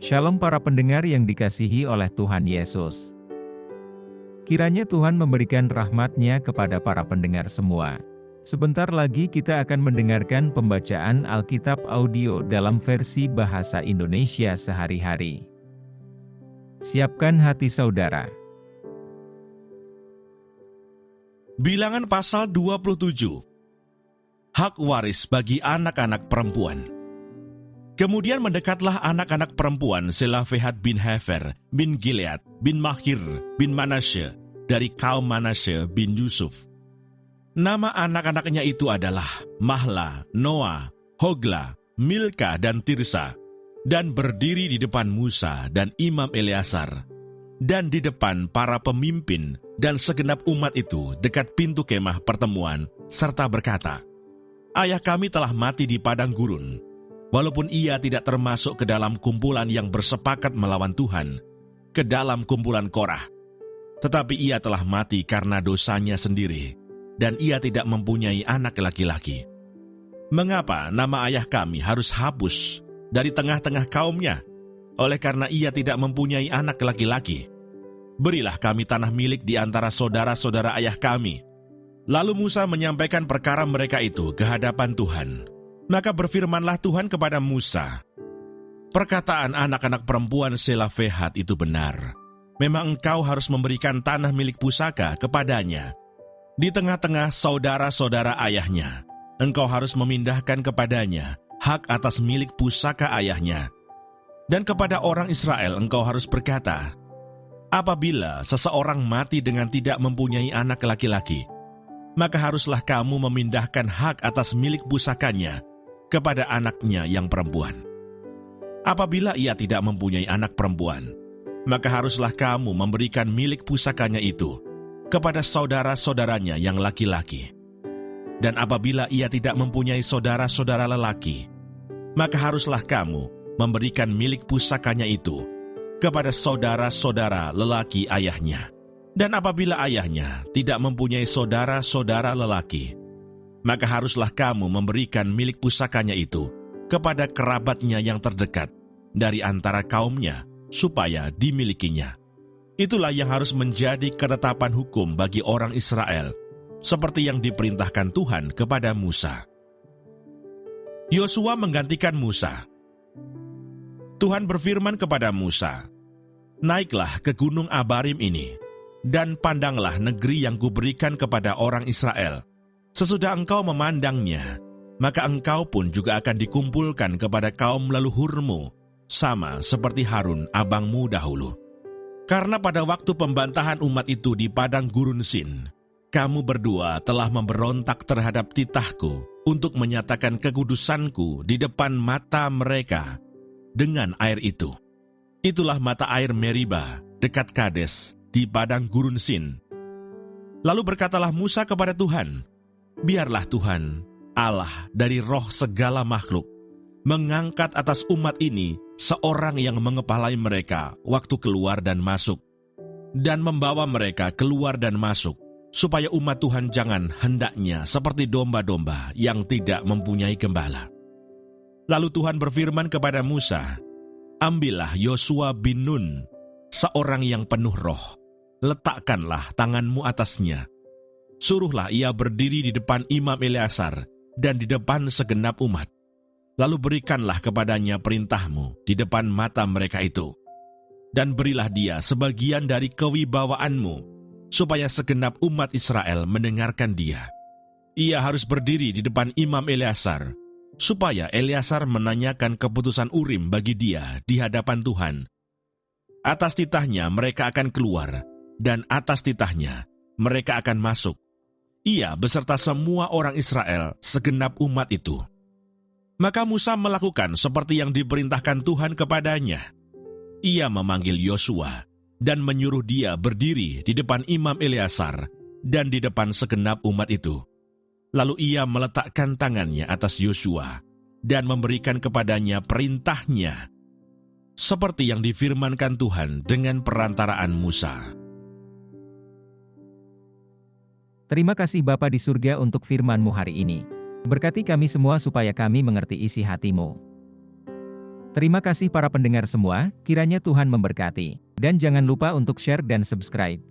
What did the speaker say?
Shalom para pendengar yang dikasihi oleh Tuhan Yesus. Kiranya Tuhan memberikan rahmat-Nya kepada para pendengar semua. Sebentar lagi kita akan mendengarkan pembacaan Alkitab audio dalam versi bahasa Indonesia sehari-hari. Siapkan hati saudara. Bilangan pasal 27. Hak waris bagi anak-anak perempuan. Kemudian mendekatlah anak-anak perempuan Selafehat bin Hefer, bin Gilead, bin Machir, bin Manasye, dari kaum Manasye bin Yusuf. Nama anak-anaknya itu adalah Mahla, Noah, Hogla, Milka, dan Tirsa, dan berdiri di depan Musa dan Imam Eleazar, dan di depan para pemimpin dan segenap umat itu dekat pintu kemah pertemuan, serta berkata, "Ayah kami telah mati di padang gurun, walaupun ia tidak termasuk ke dalam kumpulan yang bersepakat melawan Tuhan, ke dalam kumpulan Korah. Tetapi ia telah mati karena dosanya sendiri, dan ia tidak mempunyai anak laki-laki. Mengapa nama ayah kami harus hapus dari tengah-tengah kaumnya? Oleh karena ia tidak mempunyai anak laki-laki. Berilah kami tanah milik di antara saudara-saudara ayah kami." Lalu Musa menyampaikan perkara mereka itu ke hadapan Tuhan. Maka berfirmanlah Tuhan kepada Musa, "Perkataan anak-anak perempuan Selafehat itu benar. Memang engkau harus memberikan tanah milik pusaka kepadanya. Di tengah-tengah saudara-saudara ayahnya, engkau harus memindahkan kepadanya hak atas milik pusaka ayahnya. Dan kepada orang Israel engkau harus berkata, apabila seseorang mati dengan tidak mempunyai anak laki-laki, maka haruslah kamu memindahkan hak atas milik pusakanya kepada anaknya yang perempuan. Apabila ia tidak mempunyai anak perempuan, maka haruslah kamu memberikan milik pusakanya itu kepada saudara-saudaranya yang laki-laki. Dan apabila ia tidak mempunyai saudara-saudara lelaki, maka haruslah kamu memberikan milik pusakanya itu kepada saudara-saudara lelaki ayahnya. Dan apabila ayahnya tidak mempunyai saudara-saudara lelaki, maka haruslah kamu memberikan milik pusakanya itu kepada kerabatnya yang terdekat dari antara kaumnya, supaya dimilikinya. Itulah yang harus menjadi ketetapan hukum bagi orang Israel, seperti yang diperintahkan Tuhan kepada Musa." Yosua menggantikan Musa. Tuhan berfirman kepada Musa, "Naiklah ke gunung Abarim ini, dan pandanglah negeri yang kuberikan kepada orang Israel. Sesudah engkau memandangnya, maka engkau pun juga akan dikumpulkan kepada kaum leluhurmu, sama seperti Harun abangmu dahulu. Karena pada waktu pembantahan umat itu di padang gurun Sin, kamu berdua telah memberontak terhadap titahku untuk menyatakan kekudusanku di depan mata mereka dengan air itu. Itulah mata air Meriba dekat Kades di padang gurun Sin." Lalu berkatalah Musa kepada Tuhan, "Biarlah Tuhan, Allah dari roh segala makhluk, mengangkat atas umat ini seorang yang mengepalai mereka waktu keluar dan masuk, dan membawa mereka keluar dan masuk, supaya umat Tuhan jangan hendaknya seperti domba-domba yang tidak mempunyai gembala." Lalu Tuhan berfirman kepada Musa, "Ambillah Yosua bin Nun, seorang yang penuh roh, letakkanlah tanganmu atasnya. Suruhlah ia berdiri di depan Imam Eleazar dan di depan segenap umat. Lalu berikanlah kepadanya perintahmu di depan mata mereka itu. Dan berilah dia sebagian dari kewibawaanmu, supaya segenap umat Israel mendengarkan dia. Ia harus berdiri di depan Imam Eleazar, supaya Eleazar menanyakan keputusan Urim bagi dia di hadapan Tuhan. Atas titahnya mereka akan keluar, dan atas titahnya mereka akan masuk. Ia beserta semua orang Israel, segenap umat itu." Maka Musa melakukan seperti yang diperintahkan Tuhan kepadanya. Ia memanggil Yosua dan menyuruh dia berdiri di depan Imam Eleazar dan di depan segenap umat itu. Lalu ia meletakkan tangannya atas Yosua dan memberikan kepadanya perintahnya, seperti yang difirmankan Tuhan dengan perantaraan Musa. Terima kasih Bapa di surga untuk firman-Mu hari ini. Berkati kami semua supaya kami mengerti isi hati-Mu. Terima kasih para pendengar semua, kiranya Tuhan memberkati. Dan jangan lupa untuk share dan subscribe.